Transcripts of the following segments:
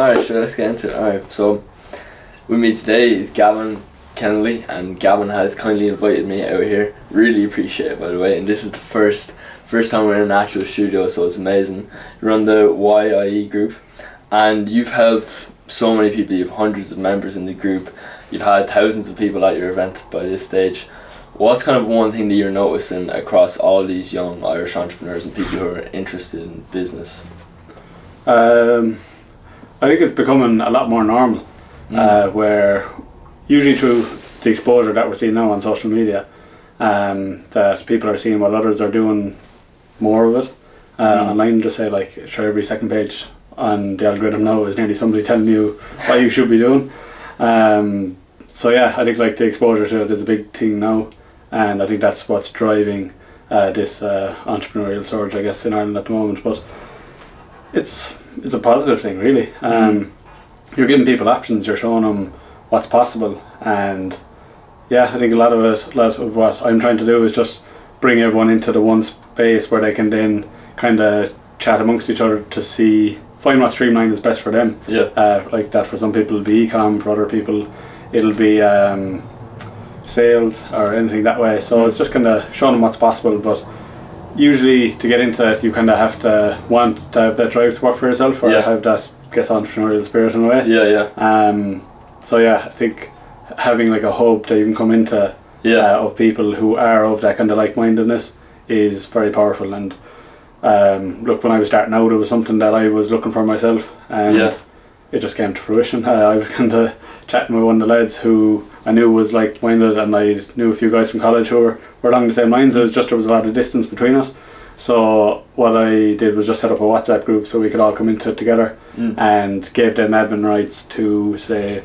Alright, so let's get into it. Alright, so with me today is Gavin Kennelly, and Gavin has kindly invited me out here. Really appreciate it, by the way, and this is the first time we're in an actual studio, so it's amazing. You run the YIE group, and you've helped so many people. You have hundreds of members in the group. You've had thousands of people at your event by this stage. What's kind of one thing that you're noticing across all these young Irish entrepreneurs and people who are interested in business? I think it's becoming a lot more normal, where usually through the exposure that we're seeing now on social media, that people are seeing what others are doing more of it. Online, just say like, sure, every second page on the algorithm now is nearly somebody telling you what you should be doing. So yeah, I think like the exposure to it is a big thing now, and I think that's what's driving this entrepreneurial surge, I guess, in Ireland at the moment. But it's a positive thing, really. You're giving people options, you're showing them what's possible, and yeah, I think a lot of what I'm trying to do is just bring everyone into the one space where they can then kind of chat amongst each other to find what streamline is best for them. Yeah. Like that for some people it'll be e-com, for other people it'll be sales or anything that way. So it's just kind of showing them what's possible, but usually to get into it you kind of have to want to have that drive to work for yourself, or have that, I guess, entrepreneurial spirit in a way. So yeah, I think having like a hub that you can come into of people who are of that kind of like-mindedness is very powerful. And look, when I was starting out, it was something that I was looking for myself, and it just came to fruition. I was kind of chatting with one of the lads who I knew was like-minded, and I knew a few guys from college who were along the same lines. It was just, there was a lot of distance between us. So what I did was just set up a WhatsApp group so we could all come into it together, and gave them admin rights to say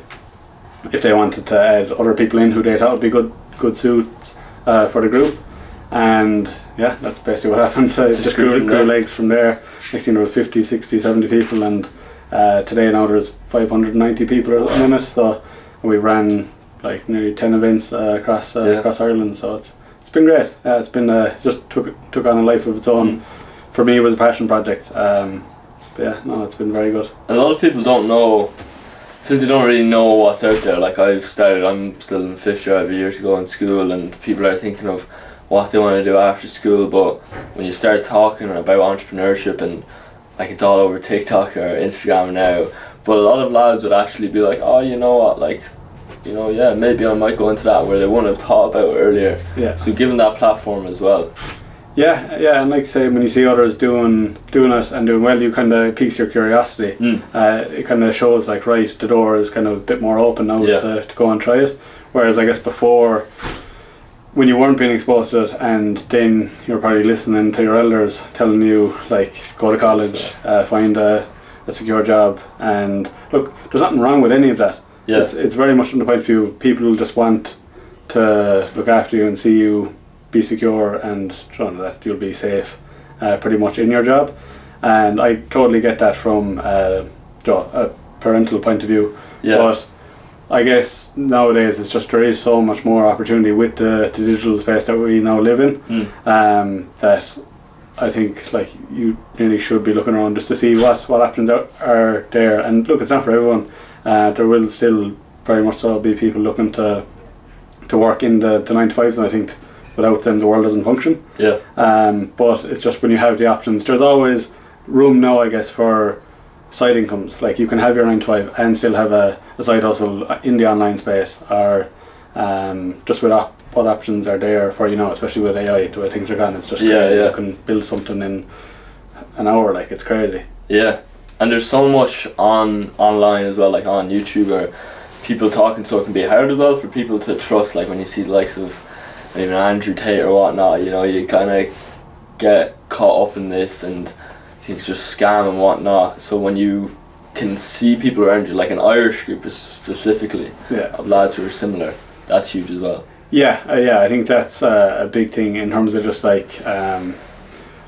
if they wanted to add other people in who they thought would be good suits for the group. And yeah, that's basically what happened. Just grew legs from there. Next thing there was 50, 60, 70 people, and today now there's 590 people in it. So we ran like nearly 10 events across Ireland. So it's been great. It's been just took on a life of its own. For me, it was a passion project. But yeah, no, it's been very good. A lot of people don't know, since they don't really know what's out there. Like I'm still in 5th year, I have a year to go in school, and people are thinking of what they want to do after school. But when you start talking about entrepreneurship, and like it's all over TikTok or Instagram now, but a lot of lads would actually be like, oh, you know what, like, you know, yeah, maybe I might go into that, where they wouldn't have thought about it earlier. So given that platform as well. Yeah, and like say, when you see others doing it and doing well, you kind of piques your curiosity. It kind of shows like, right, the door is kind of a bit more open now to go and try it. Whereas I guess before, when you weren't being exposed to it, and then you're probably listening to your elders telling you like, go to college, find a secure job, and look, there's nothing wrong with any of that. It's very much from the point of view people just want to look after you and see you be secure, and that you'll be safe pretty much in your job. And I totally get that from a parental point of view. But I guess nowadays it's just, there is so much more opportunity with the digital space that we now live in, that I think like you really should be looking around just to see what options are there. And look, it's not for everyone. There will still very much so be people looking to work in the 9 to 5s, and I think without them the world doesn't function. But it's just when you have the options, there's always room now, I guess, for side incomes. Like you can have your 9 to 5 and still have a side hustle in the online space, or just with what options are there for, you know, especially with AI, the way things are gone. It's just crazy. You can build something in an hour, like it's crazy. And there's so much online as well, like on YouTube, or people talking, so it can be hard as well for people to trust. Like when you see the likes of even Andrew Tate or whatnot, you know, you kind of get caught up in this and think it's just scam and whatnot. So when you can see people around you, like an Irish group specifically, of lads who are similar, that's huge as well. I think that's a big thing in terms of just like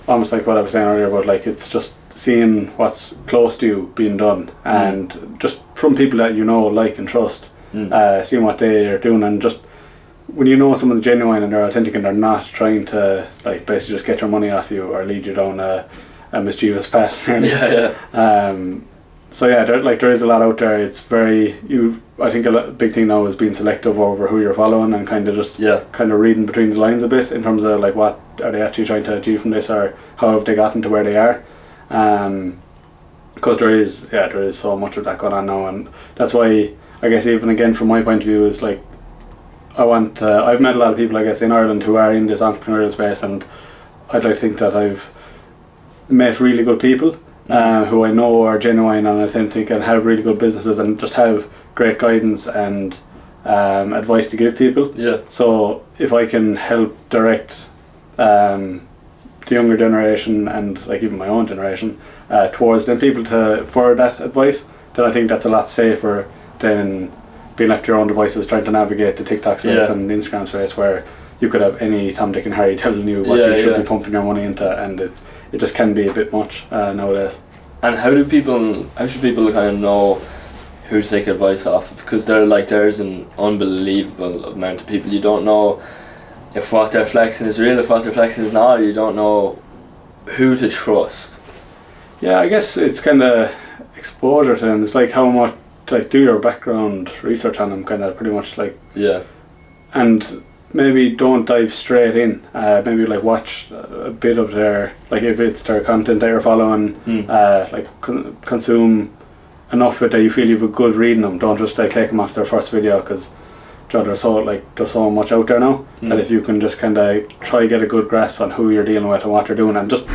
almost like what I was saying earlier about, like, it's just seeing what's close to you being done, and just from people that you know, like and trust, seeing what they are doing. And just when you know someone's genuine and they're authentic and they're not trying to like basically just get your money off you or lead you down a mischievous path, So yeah, there is a lot out there. It's I think a big thing now is being selective over who you're following and kind of just kind of reading between the lines a bit in terms of like what are they actually trying to achieve from this, or how have they gotten to where they are. Because there is so much of that going on now, and that's why I guess even again from my point of view is like I've met a lot of people I guess in Ireland who are in this entrepreneurial space, and I'd like to think that I've met really good people who I know are genuine and authentic and have really good businesses and just have great guidance and advice to give people. Yeah. So if I can help direct the younger generation and like even my own generation towards them people for that advice, then I think that's a lot safer than being left to your own devices trying to navigate the TikTok space and Instagram space, where you could have any Tom, Dick and Harry telling you what you should be pumping your money into, and it just can be a bit much nowadays. And how should people kind of know who to take advice off of? Because there's an unbelievable amount of people. You don't know if what they're flexing is real, if what they're flexing is not. You don't know who to trust. Yeah, I guess it's kind of exposure to them. It's like how much, like, do your background research on them, kind of pretty much, like. Yeah. And maybe don't dive straight in. Maybe like watch a bit of their, like if it's their content that you're following, like consume enough of it that you feel you have a good reading them. Don't just like take them off their first video, because there's so much out there now that if you can just kind of try get a good grasp on who you're dealing with and what they're doing, and just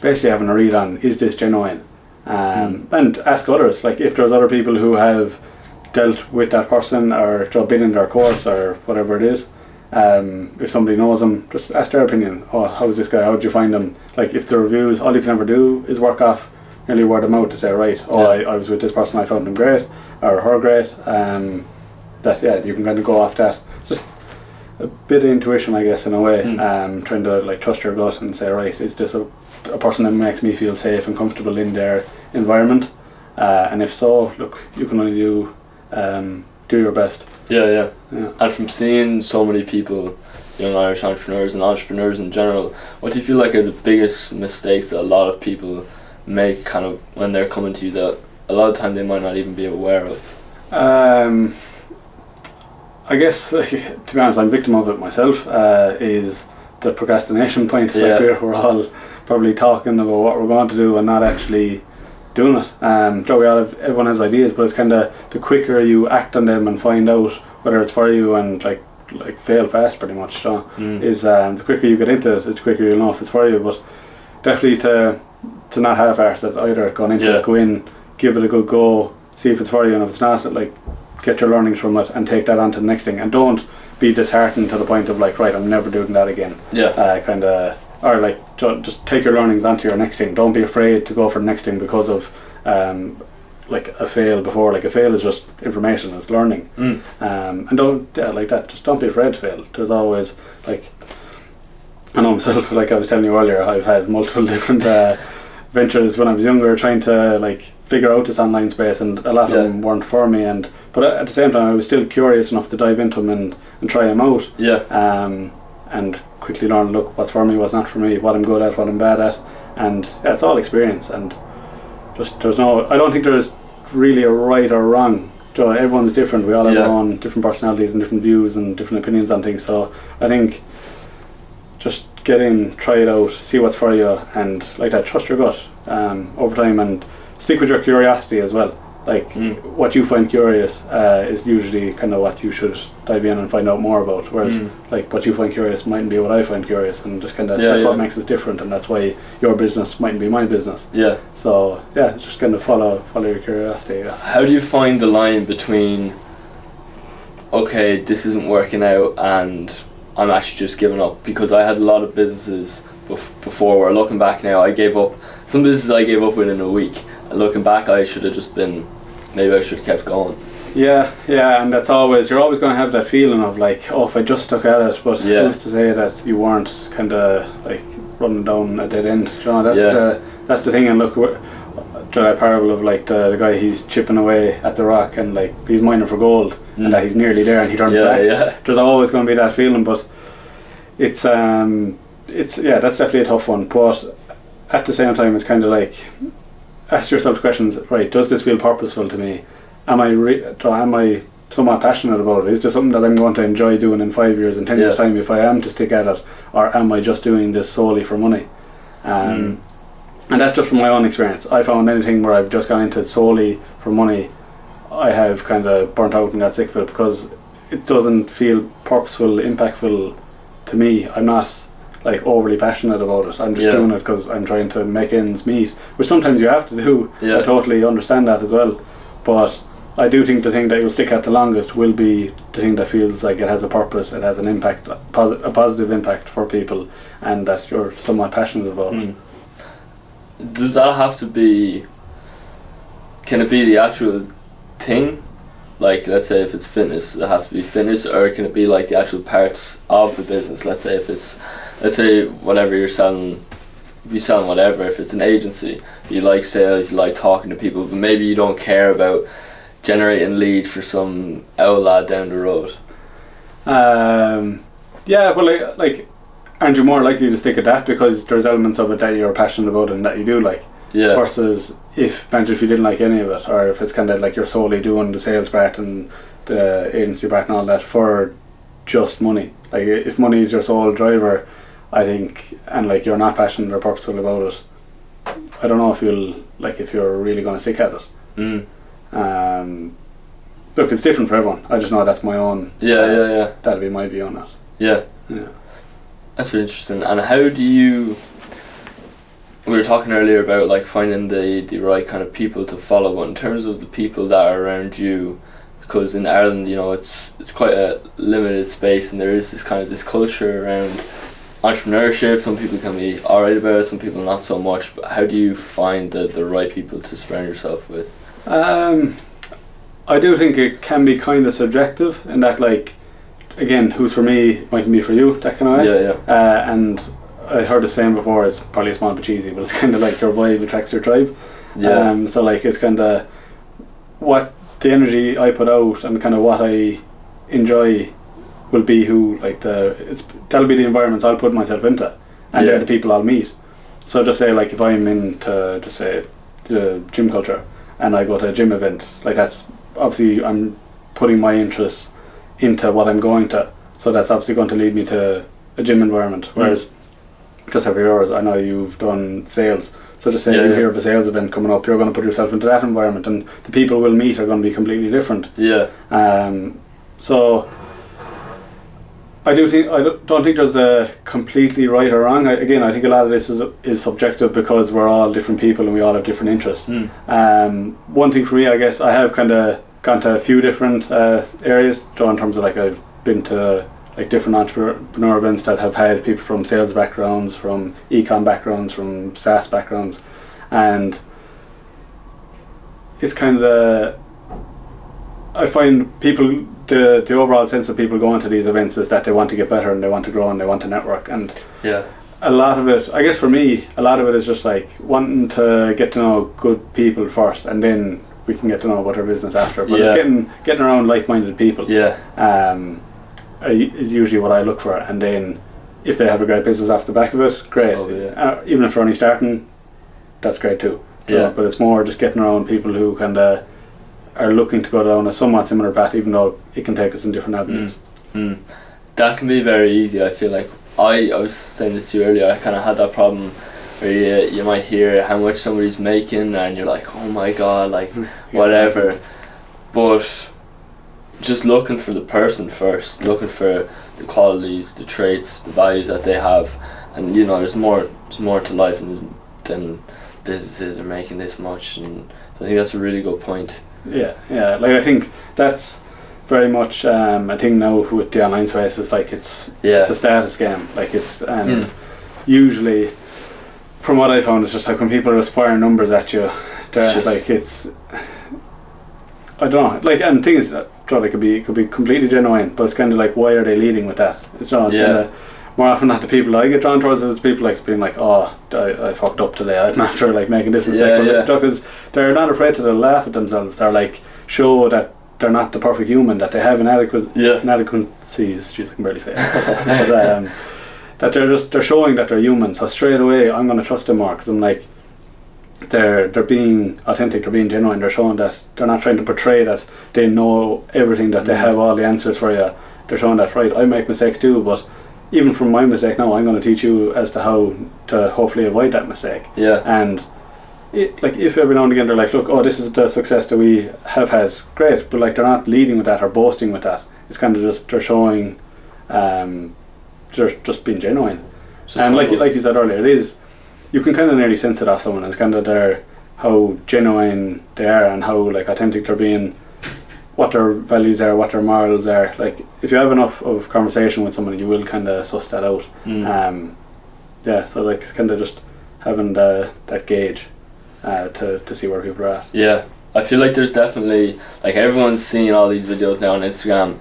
basically having a read on, is this genuine, and ask others, like if there's other people who have dealt with that person or been in their course or whatever it is. If somebody knows them, just ask their opinion. Oh, how's this guy? How did you find him? Like if the reviews, all you can ever do is work off nearly word of mouth to say, right, I was with this person, I found him great or her great. You can kind of go off that. It's just a bit of intuition, I guess, in a way. Trying to like trust your gut and say, right, is this a person that makes me feel safe and comfortable in their environment? And if so, look, you can only do your best. Yeah. And from seeing so many people, young Irish entrepreneurs and entrepreneurs in general, what do you feel like are the biggest mistakes that a lot of people make kind of when they're coming to you that a lot of time they might not even be aware of? I guess, like, to be honest, I'm a victim of it myself, is the procrastination point. Like we're all probably talking about what we're going to do and not actually doing it. Everyone has ideas, but it's kind of the quicker you act on them and find out whether it's for you and like fail fast pretty much, is the quicker you get into it, it's quicker you'll know if it's for you. But definitely to not half-arse it either, going into it, go in, give it a good go, see if it's for you, and if it's not, like, get your learnings from it and take that on to the next thing, and don't be disheartened to the point of like, right, I'm never doing that again. Or like just take your learnings onto your next thing. Don't be afraid to go for the next thing because of like a fail before. Like a fail is just information, it's learning. And don't like that, just don't be afraid to fail. There's always, like, I know myself, like I was telling you earlier, I've had multiple different ventures when I was younger, trying to like figure out this online space, and a lot of them weren't for me, but at the same time I was still curious enough to dive into them and try them out. And quickly learn, look, what's for me, what's not for me, what I'm good at, what I'm bad at, and it's all experience. And just I don't think there's really a right or wrong. Everyone's different. We all have our own different personalities and different views and different opinions on things. So I think just get in, try it out, see what's for you, and like that, trust your gut over time, and stick with your curiosity as well. Like what you find curious is usually kind of what you should dive in and find out more about, whereas like what you find curious mightn't be what I find curious, and just kind of that's what makes us different, and that's why your business mightn't be my business. So just kind of follow your curiosity. How do you find the line between, okay, this isn't working out and I'm actually just giving up? Because I had a lot of businesses before where, looking back now, I gave up. Some businesses I gave up within a week, and looking back I should have just been, maybe I should have kept going. And that's always, you're always going to have that feeling of like, oh, if I just stuck at it, but who's to say that you weren't kind of like running down a dead end. That's the thing. And look, the parable of like the guy, he's chipping away at the rock and like he's mining for gold, and that he's nearly there and he turns back. There's always going to be that feeling, but it's that's definitely a tough one. But at the same time, it's kind of like, ask yourself questions. Right? Does this feel purposeful to me? Am I somewhat passionate about it? Is this something that I'm going to enjoy doing in 5 years and 10 years time if I am to stick at it, or am I just doing this solely for money? And that's just from my own experience. I found anything where I've just gone into it solely for money, I have kind of burnt out and got sick of it, because it doesn't feel purposeful, impactful to me. I'm not like overly passionate about it. I'm just doing it because I'm trying to make ends meet, which sometimes you have to do. I totally understand that as well, but I do think the thing that you'll stick at the longest will be the thing that feels like it has a purpose, it has an impact, a positive impact for people, and that you're somewhat passionate about it. Does that have to be, can it be the actual thing? Like, let's say if it's fitness, does it have to be fitness, or can it be like the actual parts of the business? Let's say if it's, let's say whatever you're selling, if you're selling whatever, if it's an agency, you like sales, you like talking to people, but maybe you don't care about generating leads for some owl lad down the road. Yeah, well, like, aren't you more likely to stick at that because there's elements of it that you're passionate about and that you do like? Versus if you didn't like any of it, or if it's kind of like you're solely doing the sales part and the agency part and all that for just money. Like, if money is your sole driver, I think, and like you're not passionate or purposeful about it, I don't know if you're really going to stick at it. Look, it's different for everyone. I just know that's my own. That'll be my view on that. Yeah. That's really interesting. And how do you? We were talking earlier about like finding the right kind of people to follow, but in terms of the people that are around you, because in Ireland, you know, it's quite a limited space, and there is this culture around entrepreneurship. Some people can be alright about it, some people not so much. But how do you find the right people to surround yourself with? I do think it can be kind of subjective, in that, like, again, who's for me mightn't be for you, that kind of way. And I heard the saying before, it's probably a small bit cheesy, but it's kind of like your vibe attracts your tribe. So like, it's kind of what the energy I put out and kind of what I enjoy will be who, like, that'll be the environments I'll put myself into, and they're the people I'll meet. So just say, like, if I'm into, just say, the gym culture, and I go to a gym event, like, that's obviously I'm putting my interests into what I'm going to, so that's obviously going to lead me to a gym environment. Whereas just like yours, I know you've done sales, so just say you hear of a sales event coming up, you're going to put yourself into that environment, and the people we'll meet are going to be completely different. So I don't think there's a completely right or wrong. I think a lot of this is subjective, because we're all different people and we all have different interests. One thing for me, I guess, I have kind of gone to a few different areas, in terms of, like, I've been to like different entrepreneur events that have had people from sales backgrounds, from ecom backgrounds, from SaaS backgrounds, and it's kind of, I find people, the overall sense of people going to these events is that they want to get better and they want to grow and they want to network, and a lot of it, I guess for me, a lot of it is just like wanting to get to know good people first, and then we can get to know about our business after. But it's getting around like-minded people. Is usually what I look for, and then if they have a great business off the back of it, great. Even if they're only starting, that's great too. But it's more just getting around people who kind of are looking to go down a somewhat similar path, even though it can take us in different avenues. That can be very easy. I feel like I was saying this to you earlier, I kind of had that problem where you might hear how much somebody's making and you're like, oh my god, like whatever, but just looking for the person first, looking for the qualities, the traits, the values that they have, and you know, there's more to life than businesses are making this much, and I think that's a really good point. Like, I think that's very much a thing now with the online space. Is like it's a status game, like it's, and usually from what I found, it's just like when people are just firing numbers at you, like it's, I don't know, like, and things that it could be completely genuine, but it's kind of like, why are they leading with that? It's kind of more often not the people I get drawn towards, is the people like being like, oh, I fucked up today, I'm after like making this mistake, because they're not afraid to laugh at themselves, or like show that they're not the perfect human, that they have inadequacies, jeez, I can barely say it, but that they're showing that they're human. So straight away I'm going to trust them more, because I'm like, they're being authentic, they're being genuine, they're showing that they're not trying to portray that they know everything, that they have all the answers for you. They're showing that, right, I make mistakes too, but even from my mistake now, I'm going to teach you as to how to hopefully avoid that mistake. Yeah. And like, if every now and again they're like, look, oh, this is the success that we have had, great, but like, they're not leading with that or boasting with that. It's kind of just, they're showing, they're just being genuine. And like you said earlier, it is, you can kind of nearly sense it off someone. It's kind of their, how genuine they are and how like authentic they're being, what their values are, what their morals are. Like, if you have enough of conversation with someone, you will kind of suss that out. Yeah, so like, it's kind of just having that gauge to see where people are at. Yeah, I feel like there's definitely, like, everyone's seeing all these videos now on Instagram.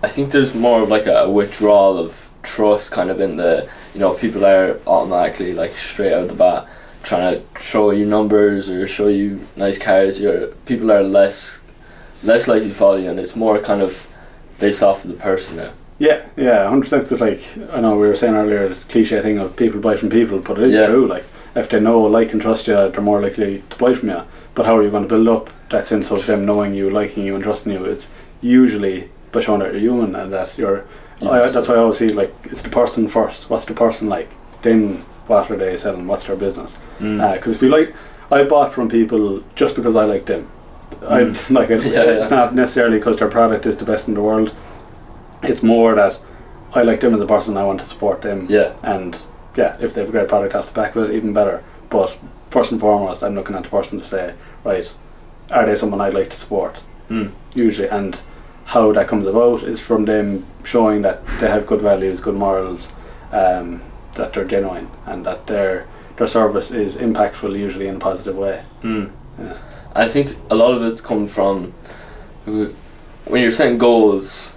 I think there's more of like a withdrawal of trust kind of in the, you know, people are automatically like straight out the bat trying to show you numbers or show you nice cars. People are less likely to follow you, and it's more kind of based off of the person now. Yeah, 100%. Because like, I know we were saying earlier, the cliche thing of people buy from people, but it is true. Like, if they know, like, and trust you, they're more likely to buy from you. But how are you going to build up that sense of them knowing you, liking you, and trusting you? It's usually by showing that you're human and that you're. That's why I always see, like, it's the person first. What's the person like? Then what are they selling? What's their business? Because if you like, I bought from people just because I liked them. It's not necessarily because their product is the best in the world. It's more that I like them as a person. I want to support them. And if they have a great product off the back of it, even better. But first and foremost, I'm looking at the person to say, right, are they someone I'd like to support? Usually, and how that comes about is from them showing that they have good values, good morals, that they're genuine, and that their service is impactful, usually in a positive way. Yeah. I think a lot of it comes from, when you're setting goals,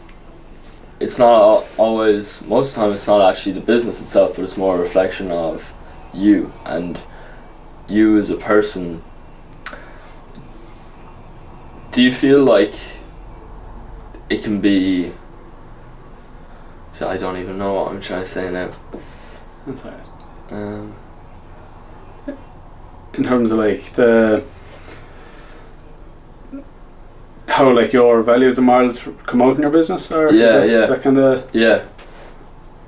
it's not always, most of the time it's not actually the business itself, but it's more a reflection of you and you as a person. Do you feel like it can be, I don't even know what I'm trying to say now. That's alright. In terms of like how like your values and morals come out in your business, or is that kind of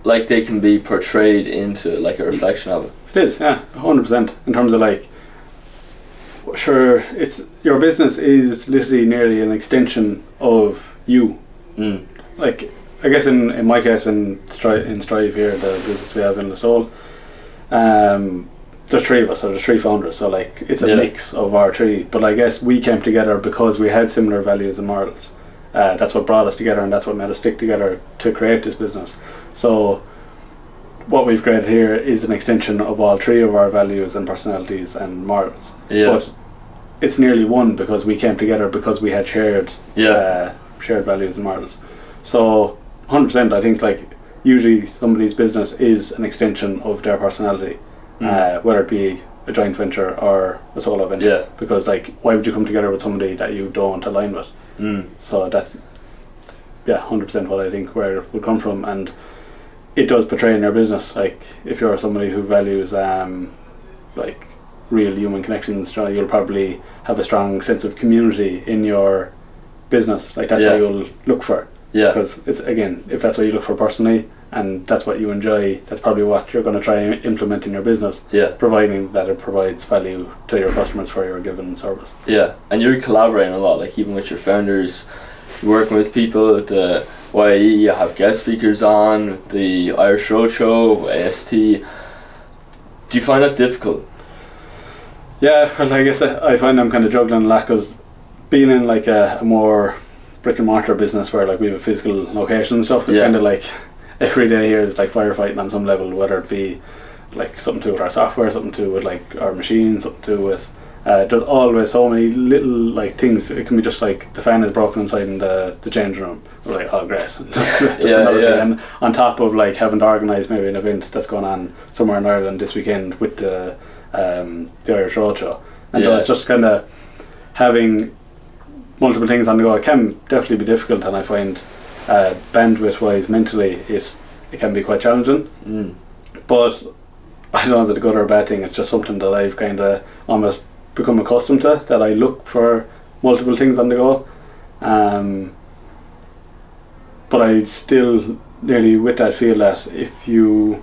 like they can be portrayed into like a reflection of it. It is, 100%. In terms of like, sure, it's your business is literally nearly an extension of you. Like, I guess in my case, in Strive here, the business we have in Listowel, there's three of us, so there's three founders, so like, it's a mix of our three, but I guess we came together because we had similar values and morals. That's what brought us together, and that's what made us stick together to create this business. So what we've created here is an extension of all three of our values and personalities and morals. But it's nearly one because we came together because we had shared values and morals. So 100%, I think like usually somebody's business is an extension of their personality, whether it be a joint venture or a solo venture. Because like, why would you come together with somebody that you don't align with? So that's 100% what I think where it would come from, and it does portray in your business. Like, if you're somebody who values like real human connections, you'll probably have a strong sense of community in your business. Like, that's what you'll look for. Because it's, again, if that's what you look for personally and that's what you enjoy, that's probably what you're going to try and implement in your business, providing that it provides value to your customers for your given service. And you're collaborating a lot, like even with your founders, you're working with people at the YE, you have guest speakers on, with the Irish Roadshow, AST. Do you find that difficult? Yeah, well, I guess I find I'm kind of juggling a lot, because being in like a more brick and mortar business where like we have a physical location and stuff, it's kind of like every day here is like firefighting on some level, whether it be like something to do with our software, something to do with like our machines, something to do with there's always so many little like things. It can be just like the fan is broken inside in the changing room. We're like, oh great, just another thing. And on top of like having to organise maybe an event that's going on somewhere in Ireland this weekend with the Irish Roadshow, and so it's just kind of having multiple things on the go. It can definitely be difficult, and I find bandwidth wise mentally it can be quite challenging. But I don't know if it's a good or a bad thing. It's just something that I've kind of almost become accustomed to, that I look for multiple things on the go. But I still nearly with that feel that if you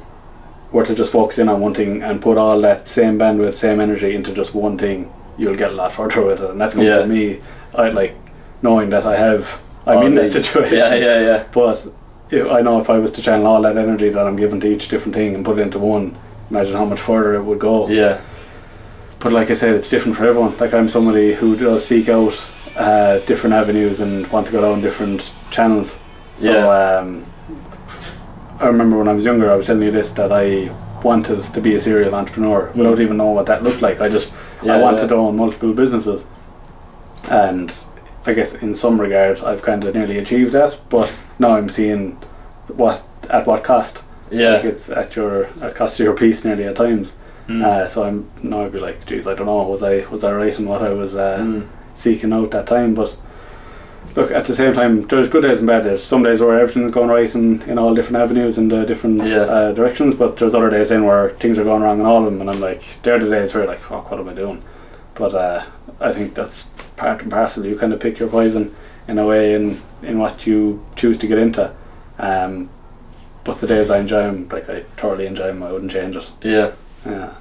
were to just focus in on one thing and put all that same bandwidth, same energy into just one thing, you'll get a lot further with it. And that's coming from me. I like knowing that I'm in that situation. Yeah. But I know if I was to channel all that energy that I'm giving to each different thing and put it into one, imagine how much further it would go. Yeah. But like I said, it's different for everyone. Like I'm somebody who does seek out different avenues and want to go down different channels. So I remember when I was younger, I was telling you this, that I wanted to be a serial entrepreneur without even knowing what that looked like. I wanted to own multiple businesses, and I guess in some regards I've kind of nearly achieved that, but now I'm seeing at what cost. Like it's at cost of your peace nearly at times. So I'd be like, geez, I don't know, was I right in what I was seeking out that time? But look, at the same time, there's good days and bad days. Some days where everything's going right in all different avenues and different directions, but there's other days in where things are going wrong in all of them, and I'm like, they're the days where you're like, fuck, what am I doing? But I think that's part and parcel. You kind of pick your poison in a way in what you choose to get into. But the days I enjoy them, like I thoroughly enjoy them, I wouldn't change it.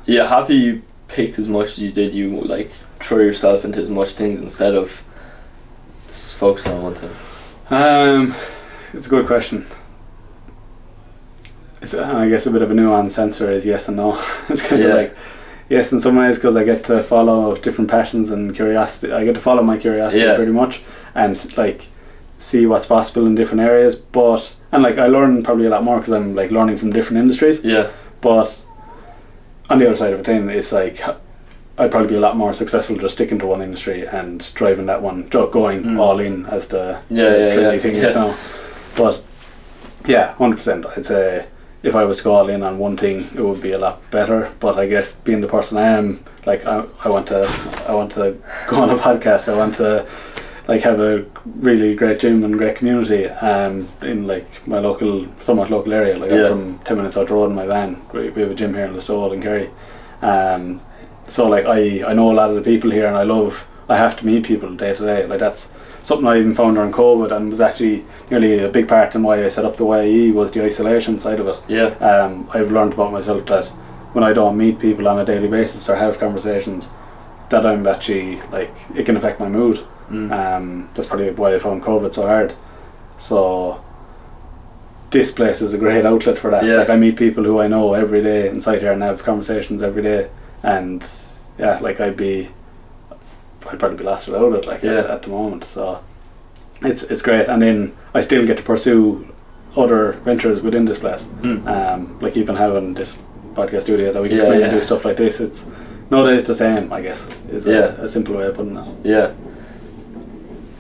Yeah, happy you picked as much as you did. You like throw yourself into as much things instead of just focusing on one thing. It's a good question. It's I guess a bit of a nuanced answer is yes and no. It's kind of like yes in some ways, because I get to follow different passions and curiosity. I get to follow my curiosity pretty much, and like see what's possible in different areas. And like I learn probably a lot more because I'm like learning from different industries. But on the other side of it, then it's like I'd probably be a lot more successful just sticking to one industry and driving that one, going all in as the trendy thing is now. But 100%, I'd say if I was to go all in on one thing, it would be a lot better. But I guess being the person I am, like I want to go on a podcast. I want to like have a really great gym and great community in like my somewhat local area. Like I'm from 10 minutes out the road in my van. We have a gym here in Listowel and Kerry. So like I know a lot of the people here, and I have to meet people day to day. Like that's something I even found during COVID, and was actually nearly a big part in why I set up the YE, was the isolation side of it. I've learned about myself that when I don't meet people on a daily basis or have conversations, that I'm actually like, it can affect my mood. That's probably why I found COVID so hard. So this place is a great outlet for that. Like I meet people who I know every day inside here and have conversations every day, and like I'd probably be lost without it like at the moment. So it's great, and then I still get to pursue other ventures within this place. Like even having this podcast studio that we can kind of do stuff like this, it's no days the same, I guess, is a simple way of putting it.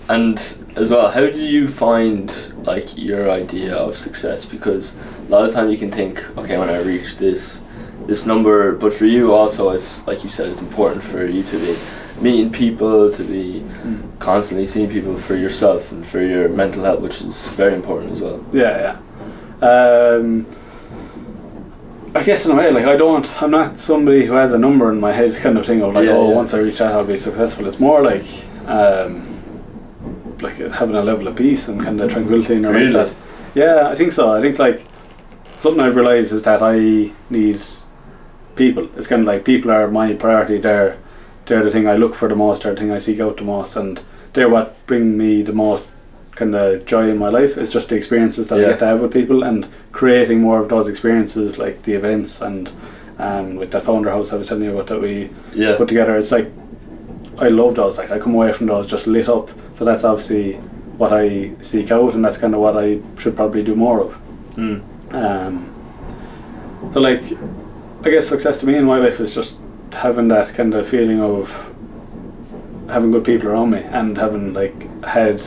And as well, how do you find like your idea of success? Because a lot of time you can think, okay, when I reach this number, but for you also, it's like you said, it's important for you to be meeting people, to be constantly seeing people, for yourself and for your mental health, which is very important as well. I guess in a way, like I'm not somebody who has a number in my head kind of thing of like, once I reach that I'll be successful. It's more like having a level of peace and kind of tranquility in your life. I think so. I think like something I've realised is that I need people. It's kind of like people are my priority. They're the thing I look for the most, they're the thing I seek out the most, and they're what bring me the most kind of joy in my life. It's just the experiences that I get to have with people, and creating more of those experiences, like the events and with that founder house I was telling you about that we put together. It's like I love those. Like I come away from those just lit up. So that's obviously what I seek out, and that's kind of what I should probably do more of. So like I guess success to me in my life is just having that kind of feeling of having good people around me, and having like had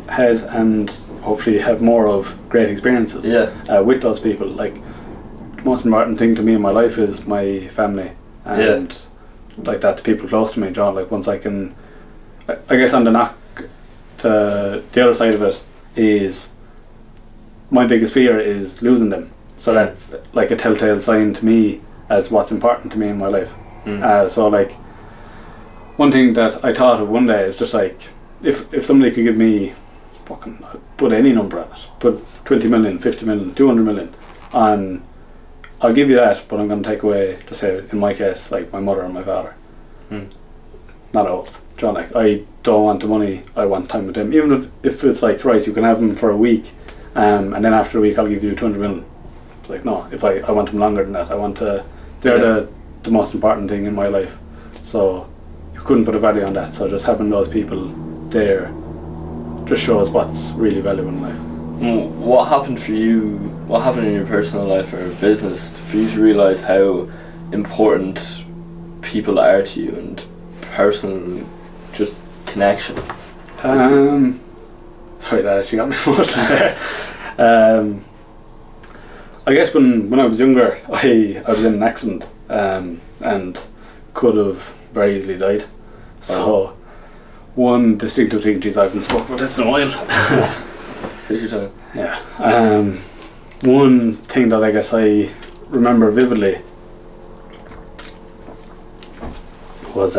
and hopefully have more of great experiences with those people. Like the most important thing to me in my life is my family, and like that, the people close to me, John. Like once I can, I guess on the knock, the other side of it is my biggest fear is losing them. So that's like a telltale sign to me as what's important to me in my life. So like one thing that I thought of one day is just like, if somebody could give me fucking, put any number on it, put 20 million, 50 million, 200 million, and I'll give you that, but I'm going to take away, just say in my case, like my mother and my father. Not all. John, like, I don't want the money, I want time with them. Even if it's like, right, you can have them for a week, and then after a week I'll give you 200 million. It's like, no, if I want them longer than that. I want they're the most important thing in my life. So you couldn't put a value on that. So just having those people there just shows what's really valuable in life. What happened for you? What happened in your personal life or business for you to realise how important people are to you and personal just connection? Sorry, that actually got me emotional there. I guess when I was younger, I was in an accident and could have very easily died. So one distinctive thing, geez, I haven't spoken about this in a while. Take your time. Yeah. One thing that I guess I remember vividly was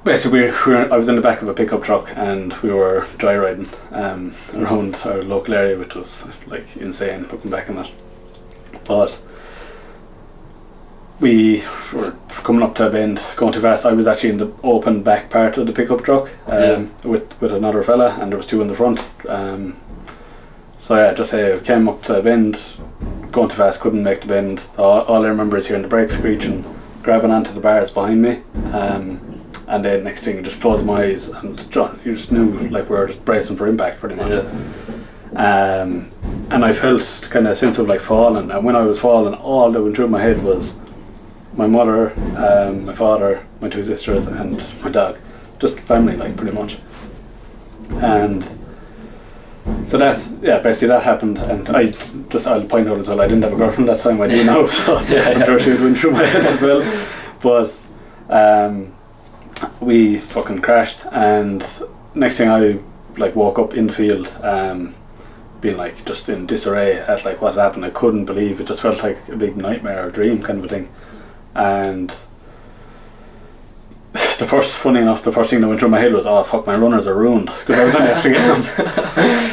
basically I was in the back of a pickup truck and we were joyriding around our local area, which was like insane looking back on it. But we were coming up to a bend, going too fast. I was actually in the open back part of the pickup truck with another fella, and there was two in the front. So yeah, just came up to a bend, going too fast, couldn't make the bend. All I remember is hearing the brakes screeching, grabbing onto the bars behind me, and then next thing, just closing my eyes, and John, you just knew like we were just bracing for impact pretty much. And I felt kind of a sense of like falling, and when I was falling, all that went through my head was my mother, my father, my two sisters, and my dog. Just family, like, pretty much. And so basically that happened, and I'll point out as well, I didn't have a girlfriend that time, I do now, so I'm sure she would went through my head as well. But we fucking crashed, and next thing I like woke up in the field, being like just in disarray at like what had happened. I couldn't believe it. Just felt like a big nightmare or dream kind of a thing. And the first thing that went through my head was, oh fuck, my runners are ruined, because I was only after getting them.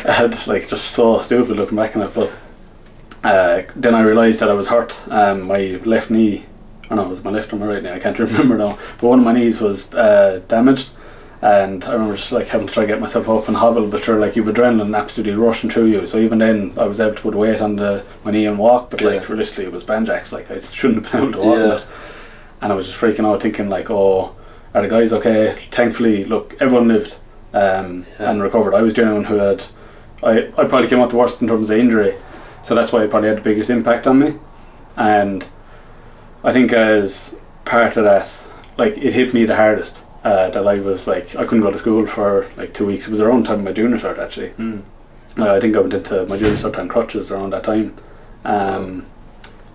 And like just so stupid looking back on it. But then I realised that I was hurt. My left knee, or no, it was my left or my right knee, I can't remember now, but one of my knees was damaged. And I remember just like having to try to get myself up and hobble, but sure, like you've adrenaline absolutely rushing through you. So even then I was able to put weight on my knee and walk, but like realistically it was banjacks, like I shouldn't have been able to walk with it. And I was just freaking out, thinking like, oh, are the guys okay? Thankfully, look, everyone lived and recovered. I was the only one who had, I probably came out the worst in terms of injury, so that's why it probably had the biggest impact on me. And I think as part of that, like it hit me the hardest. That I was like, I couldn't go to school for like 2 weeks. It was around time of my junior cert actually. I think I went into my junior cert on crutches around that time.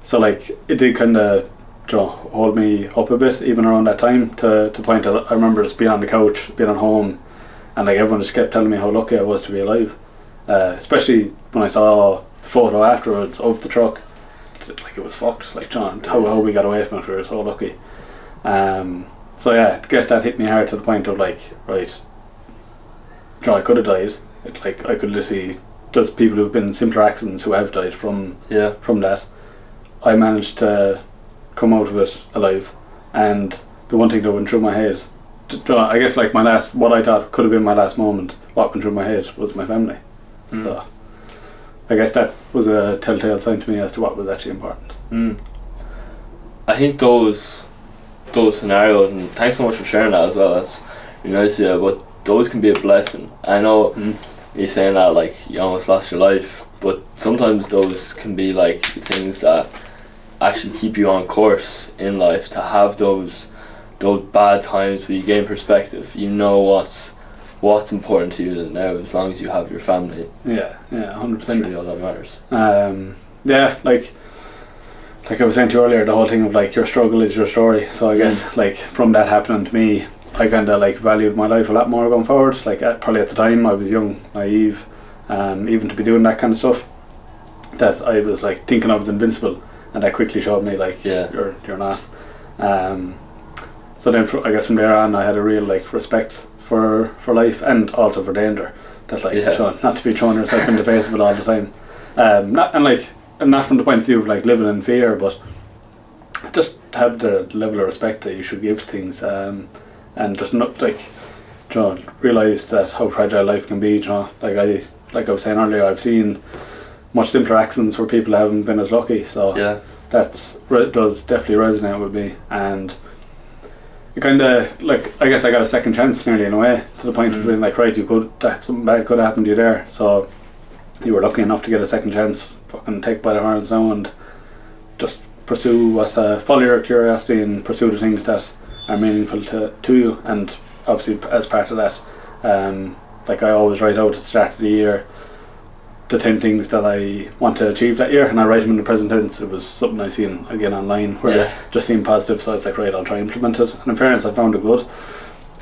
So like it did kind of hold me up a bit even around that time, to point out. I remember just being on the couch, being at home, and like everyone just kept telling me how lucky I was to be alive. Especially when I saw the photo afterwards of the truck, like it was fucked. Like, John, how we got away from it, we were so lucky. So yeah, I guess that hit me hard to the point of like, right, I could have died. Like I could literally, there's people who've been in simpler accidents who have died from that. I managed to come out of it alive, and the one thing that went through my head, I guess like what I thought could have been my last moment, what went through my head was my family. So I guess that was a telltale sign to me as to what was actually important. I think those scenarios, and thanks so much for sharing that as well, that's really nice, but those can be a blessing. I know you're saying that like you almost lost your life, but sometimes those can be like things that actually keep you on course in life, to have those bad times where you gain perspective. You know what's important to you now, as long as you have your family. 100%. That's really all that matters. Like I was saying to you earlier, the whole thing of like your struggle is your story. So I guess like from that happening to me, I kind of like valued my life a lot more going forward. Like probably at the time I was young, naive, even to be doing that kind of stuff, that I was like thinking I was invincible, and that quickly showed me like you're not. So then I guess from there on I had a real like respect for life and also for danger. That like not to be throwing yourself in the face of it all the time. Not from the point of view of like living in fear, but just have the level of respect that you should give to things, and just not realise that how fragile life can be. Like I was saying earlier, I've seen much simpler accidents where people haven't been as lucky. So does definitely resonate with me, and it kind of like I guess I got a second chance nearly in a way, to the point of being like, right, something bad could have happened to you there, so you were lucky enough to get a second chance. Fucking take by the horns now and just pursue follow your curiosity and pursue the things that are meaningful to you. And obviously as part of that, like I always write out at the start of the year the 10 things that I want to achieve that year, and I write them in the present tense. It was something I seen again online where it just seemed positive, so it's like, right, I'll try and implement it. And in fairness, I found it good.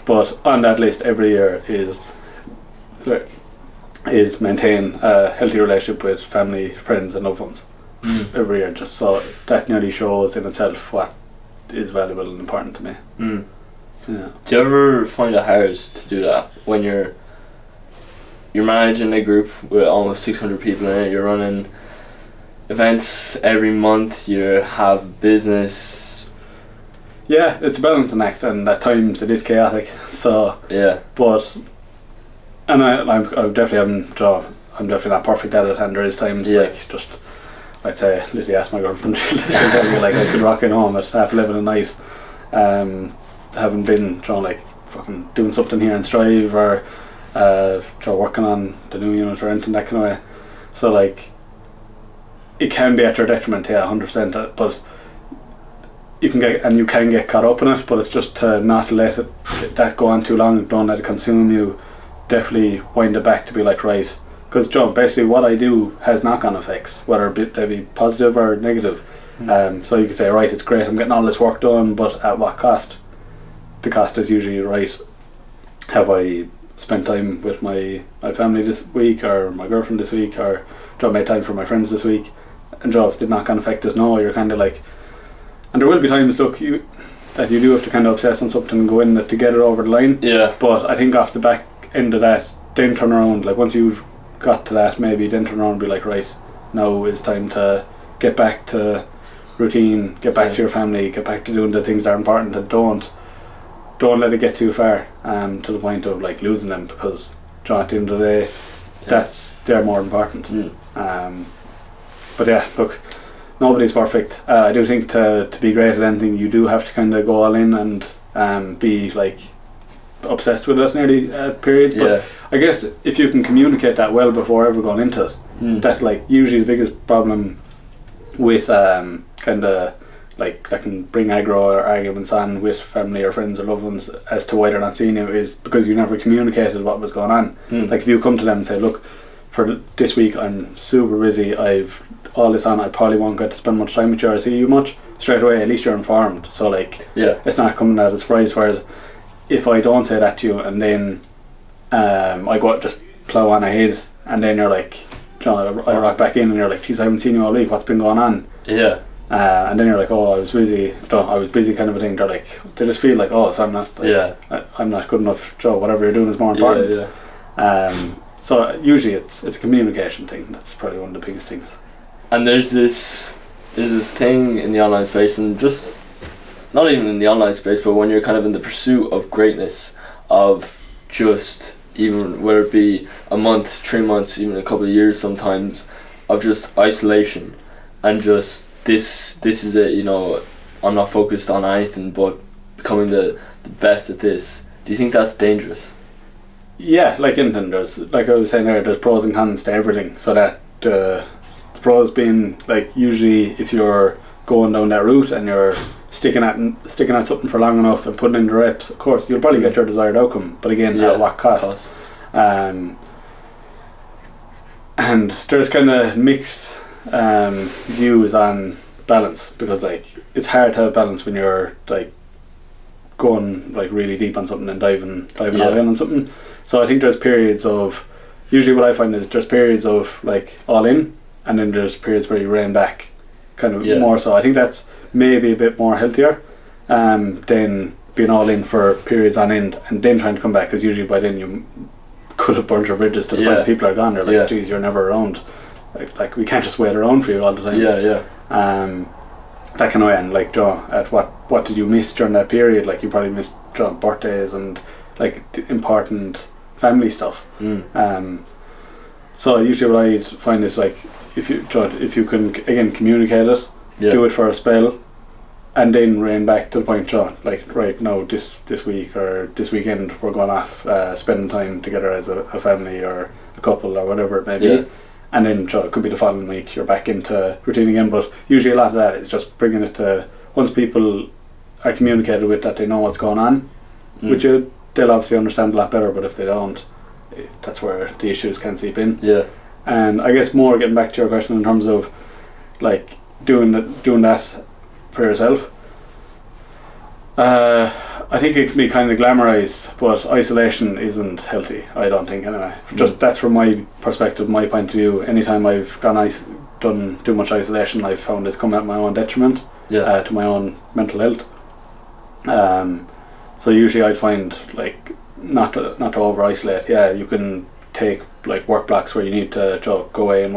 But on that list every year is maintain a healthy relationship with family, friends and loved ones. Every year, just so that nearly shows in itself what is valuable and important to me. Yeah. Do you ever find it hard to do that when you're managing a group with almost 600 people in it, you're running events every month, you have business? Yeah, it's a balancing act, and at times it is chaotic, so but and I'm definitely not perfect at it, and there is times like just I'd say literally ask my girlfriend, she'll tell me like I could rock in home at 11:30 at night, having been like fucking doing something here in Strive, or working on the new unit or anything that kind of way. So like it can be at your detriment, 100%, but you can get caught up in it, but it's just to not let that go on too long. Don't let it consume you. Definitely wind it back to be like, right, because basically what I do has knock-on effects, whether they be positive or negative. So you could say, right, it's great, I'm getting all this work done, but at what cost? The cost is usually, right, have I spent time with my family this week, or my girlfriend this week, or made time for my friends this week? And if the knock-on effect is no, you're kind of like, and there will be times, that you do have to kind of obsess on something and go in to get it over the line. But I think off the back end of that, then turn around, like once you've got to that, maybe then turn around and be like, right, now it's time to get back to routine, get back to your family, get back to doing the things that are important, and don't let it get too far, to the point of like losing them, because at the end of the day, they're more important. But yeah, look, nobody's perfect. I do think to be great at anything, you do have to kind of go all in and be like obsessed with it nearly at periods. But I guess if you can communicate that well before ever going into it, that's like usually the biggest problem with kind of like that can bring aggro or arguments on with family or friends or loved ones as to why they're not seeing you, is because you never communicated what was going on. Like if you come to them and say, look, for this week I'm super busy, I've all this on, I probably won't get to spend much time with you or see you much, straight away at least you're informed. So like it's not coming as a surprise. Whereas if I don't say that to you, and then I go just plough on ahead, and then you're like, I rock back in and you're like, geez, I haven't seen you all week, what's been going on? And then you're like, oh, I was busy kind of a thing. They're like, they just feel like, oh, so I'm not like, I'm not good enough, whatever you're doing is more important. So usually it's a communication thing. That's probably one of the biggest things. And there's this thing in the online space, and just not even in the online space, but when you're kind of in the pursuit of greatness, of just, even whether it be a month, 3 months, even a couple of years sometimes, of just isolation, and just this is it, I'm not focused on anything but becoming the best at this. Do you think that's dangerous? Yeah, like anything, there's, like I was saying there, there's pros and cons to everything. So that the pros being like, usually if you're going down that route and you're sticking at something for long enough and putting in the reps, of course you'll probably get your desired outcome, but again, at what cost? And there's kind of mixed views on balance, because like it's hard to have balance when you're like going like really deep on something and diving all in on something. So I think there's periods of, usually what I find is there's periods of like all in, and then there's periods where you rein back kind of more. So I think that's maybe a bit more healthier. then being all in for periods on end, and then trying to come back, because usually by then you could have burnt your bridges to the point people are gone. They're like, geez, you're never around. Like we can't just wait around for you all the time. That kind of way. And like, at what did you miss during that period? Like you probably missed birthdays and like important family stuff. So usually what I find is like, if you can again communicate it, do it for a spell, and then rein back to the point, like right now this week or this weekend we're going off spending time together as a family or a couple or whatever it may be, and then it could be the following week you're back into routine again. But usually a lot of that is just bringing it to, once people are communicated with, that they know what's going on with you, they'll obviously understand a lot better. But if they don't, that's where the issues can seep in. And I guess more getting back to your question in terms of like doing that for yourself, I think it can be kind of glamorized, but isolation isn't healthy, I don't think, anyway. Just that's from my perspective, my point of view. Anytime I've done too much isolation, I've found it's come at my own detriment to my own mental health. So usually I'd find like not to over isolate. You can take like work blocks where you need to go away and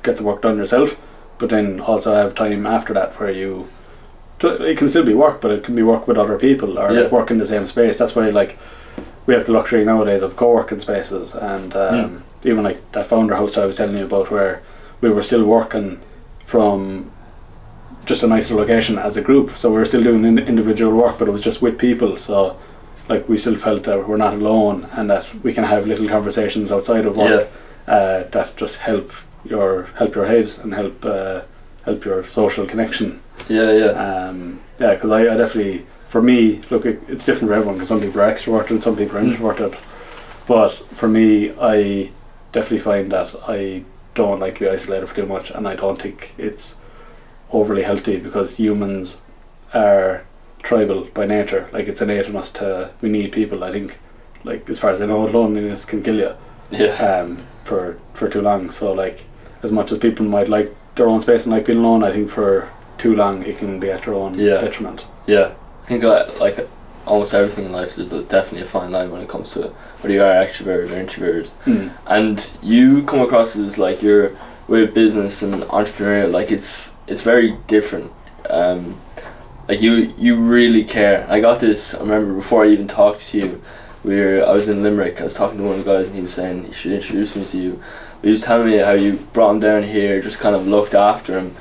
get the work done yourself, but then also have time after that where it can still be work, but it can be work with other people or like work in the same space. That's why like we have the luxury nowadays of co-working spaces, and even like that founder house I was telling you about, where we were still working from just a nicer location as a group, so we were still doing individual work, but it was just with people. So like we still felt that we're not alone, and that we can have little conversations outside of work that just help your head and help your social connection. Because I definitely, for me, look, it's different for everyone, because some people are extroverted, some people are introverted, but for me, I definitely find that I don't like to be isolated for too much, and I don't think it's overly healthy, because humans are tribal by nature. Like it's innate in us we need people. I think, like as far as I know, loneliness can kill you for too long. So like, as much as people might like their own space and like being alone, I think for too long it can be at their own detriment. I think like almost everything in life, there's definitely a fine line when it comes to whether you are extroverted or introverted. And you come across as like you're with business and entrepreneurial, like it's very different. Like you really care. I got this, I remember before I even talked to you, I was in Limerick, I was talking to one of the guys and he was saying he should introduce me to you. He was telling me how you brought him down here, just kind of looked after him,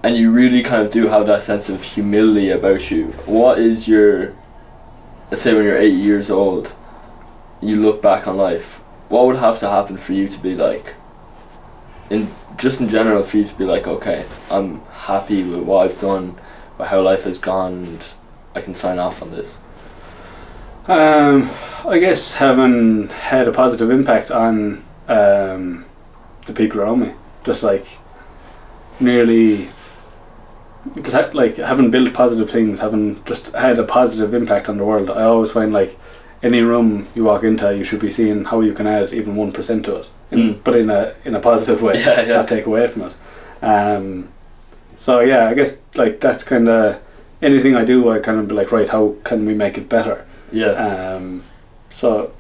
and you really kind of do have that sense of humility about you. What is let's say when you're 8 years old, you look back on life, what would have to happen for you to be like, in general, for you to be like, okay, I'm happy with what I've done, with how life has gone, and I can sign off on this? I guess having had a positive impact on the people around me, just like having built positive things, having just had a positive impact on the world. I always find like any room you walk into, you should be seeing how you can add even 1% to it, but in a positive way, not take away from it. So I guess like that's kind of anything I do, I kind of be like, right, how can we make it better? So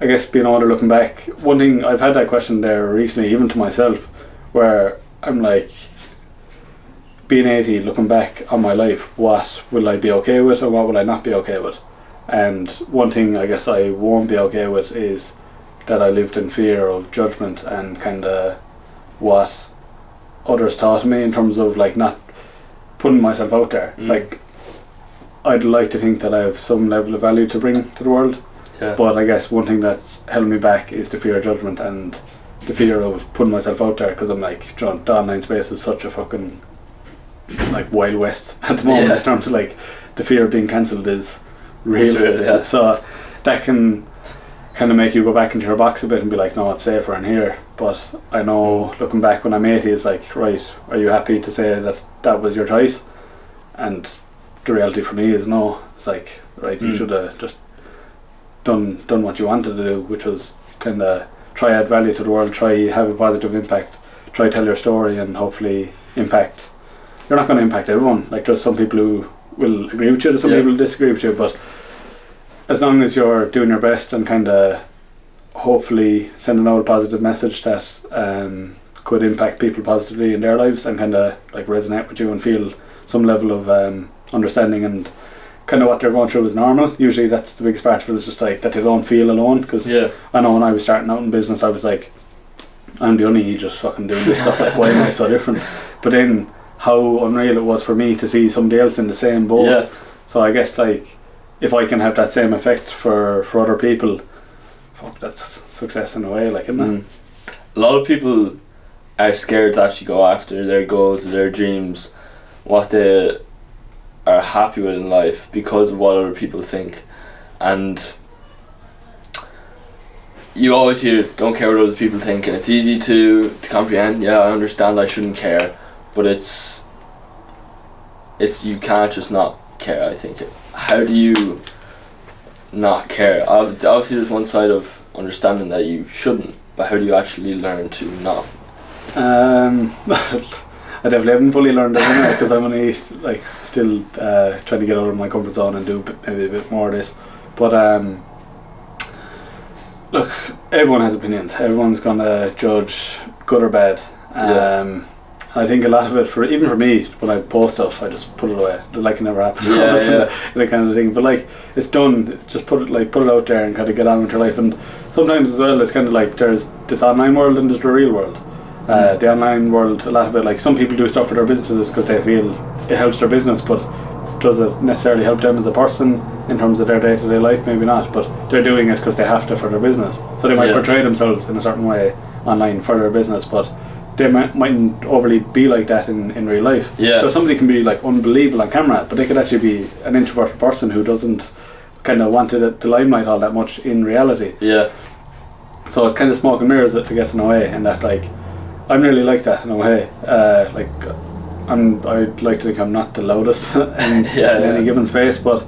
I guess being older, looking back, one thing I've had that question there recently, even to myself, where I'm like, being 80, looking back on my life, what will I be okay with or what will I not be okay with? And one thing I guess I won't be okay with is that I lived in fear of judgment and kind of what others taught me in terms of like not putting myself out there. Like I'd like to think that I have some level of value to bring to the world, but I guess one thing that's held me back is the fear of judgment and the fear of putting myself out there, because I'm like, the online space is such a fucking like Wild West at the moment in terms of like the fear of being cancelled is real. So that can kind of make you go back into your box a bit and be like, no, it's safer in here. But I know looking back when I'm 80, it's like, right, are you happy to say that that was your choice? And the reality for me is no. It's like, right, you should have just done what you wanted to do, which was kind of try add value to the world, try have a positive impact, try tell your story, and hopefully impact. You're not going to impact everyone. Like there's some people who will agree with you, some people will disagree with you, but as long as you're doing your best and kind of hopefully sending out a positive message that could impact people positively in their lives and kind of like resonate with you and feel some level of understanding and kind of what they're going through is normal. Usually that's the biggest part of it, is just like that they don't feel alone, because I know when I was starting out in business I was like, I'm the only idiot fucking doing this stuff, like why am I so different? But then how unreal it was for me to see somebody else in the same boat. So I guess like if I can have that same effect for other people, fuck, that's success in a way, like, isn't it? A lot of people are scared to actually go after their goals or their dreams, what they are happy with in life, because of what other people think. And you always hear, don't care what other people think, and it's easy to comprehend. Yeah, I understand I shouldn't care, but it's you can't just not care, I think. How do you not care? Obviously there's one side of understanding that you shouldn't, but how do you actually learn to not? I definitely haven't fully learned it anyway, because I'm only like still trying to get out of my comfort zone and do maybe a bit more of this. But look, everyone has opinions. Everyone's gonna judge, good or bad. I think a lot of it, even for me, when I post stuff, I just put it away, like it never happened. That kind of thing. But like, it's done. Just put it out there and kind of get on with your life. And sometimes as well, it's kind of like there's this online world and there's the real world. The online world, a lot of it, like some people do stuff for their businesses because they feel it helps their business, but does it necessarily help them as a person in terms of their day-to-day life? Maybe not, but they're doing it because they have to for their business. So they might portray themselves in a certain way online for their business, but they mightn't overly be like that in real life. So somebody can be like unbelievable on camera, but they could actually be an introverted person who doesn't kind of want the limelight all that much in reality. So it's kind of smoke and mirrors, I guess, in a way, and that like I'm really like that in a way. Like I'd like to think I'm not the loudest in any given space, but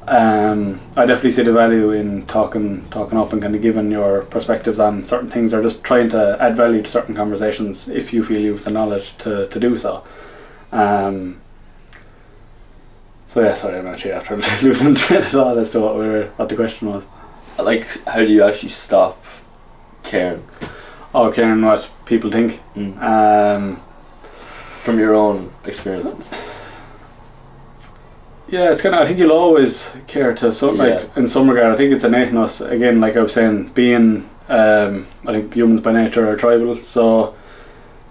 I definitely see the value in talking up and kind of giving your perspectives on certain things, or just trying to add value to certain conversations if you feel you have the knowledge to do so. So yeah, sorry, I'm actually after losing train of thought as to what the question was. Like, how do you actually stop caring? Oh, caring what people think. From your own experiences. Yeah, it's kind of, I think you'll always care to some, like in some regard. I think it's innate in us. Again, like I was saying, being I think humans by nature are tribal, so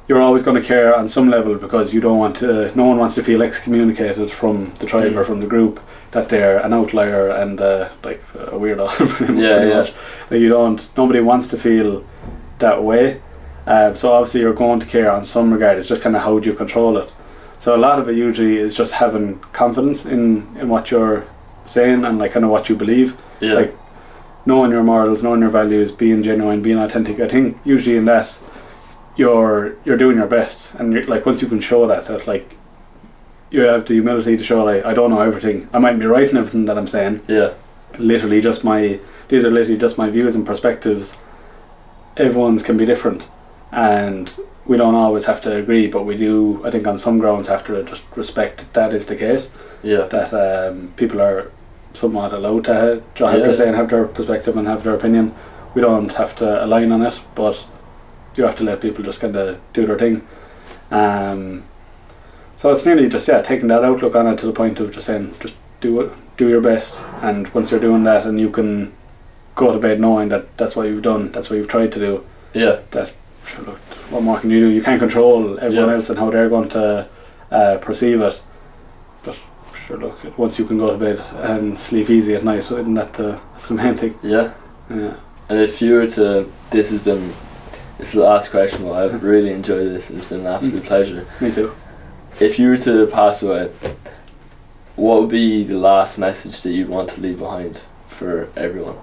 you're always going to care on some level, because you don't want to. No one wants to feel excommunicated from the tribe or from the group, that they're an outlier and like a weirdo. pretty much. Like nobody wants to feel that way. So obviously you're going to care on some regard. It's just kind of how do you control it. So a lot of it usually is just having confidence in what you're saying and like kind of what you believe. Like knowing your morals, knowing your values, being genuine, being authentic. I think usually in that you're doing your best, and you're, like once you can show that like you have the humility to show like I don't know everything. I might be right in everything that I'm saying. These are literally just my views and perspectives. Everyone's can be different, and we don't always have to agree, but we do, I think, on some grounds have to just respect that is the case. That people are somewhat allowed to have their say and have their perspective and have their opinion. We don't have to align on it, but you have to let people just kind of do their thing. So it's nearly just taking that outlook on it to the point of just saying, just do your best, and once you're doing that, and you can go to bed knowing that that's what you've done, that's what you've tried to do. That look, what more can you do? You can't control everyone else and how they're going to perceive it. But sure, look, once you can go to bed and sleep easy at night, isn't that that's the main thing? And if you were to, this is the last question. Well, I've really enjoyed this. It's been an absolute pleasure. Me too. If you were to pass away, what would be the last message that you'd want to leave behind for everyone?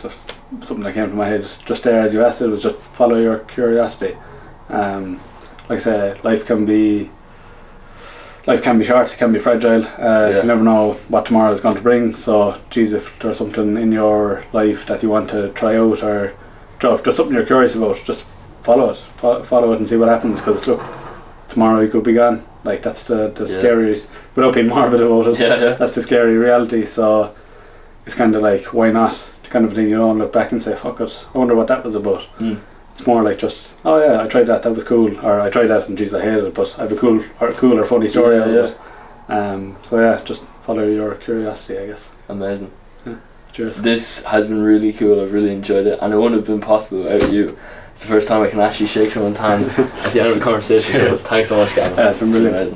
Just something that came to my head just there as you asked it was just follow your curiosity. Like I say, life can be short, it can be fragile. You never know what tomorrow is going to bring. So geez, if there's something in your life that you want to try out, or just something you're curious about, just follow it and see what happens, because look, tomorrow you could be gone. Like that's the scary, without being morbid about it. That's the scary reality. So it's kind of like, why not? Kind of thing, you know, and look back and say, fuck it, I wonder what that was about. It's more like just, oh yeah, I tried that was cool, or I tried that and geez, I hated it, but I have a cool or funny story out of it. So yeah, just follow your curiosity, I guess. Amazing. Cheers. This has been really cool. I've really enjoyed it, and it wouldn't have been possible without you. It's the first time I can actually shake someone's hand at the end of a conversation. So thanks so much, Gavin. Yeah, it's been brilliant. Amazing.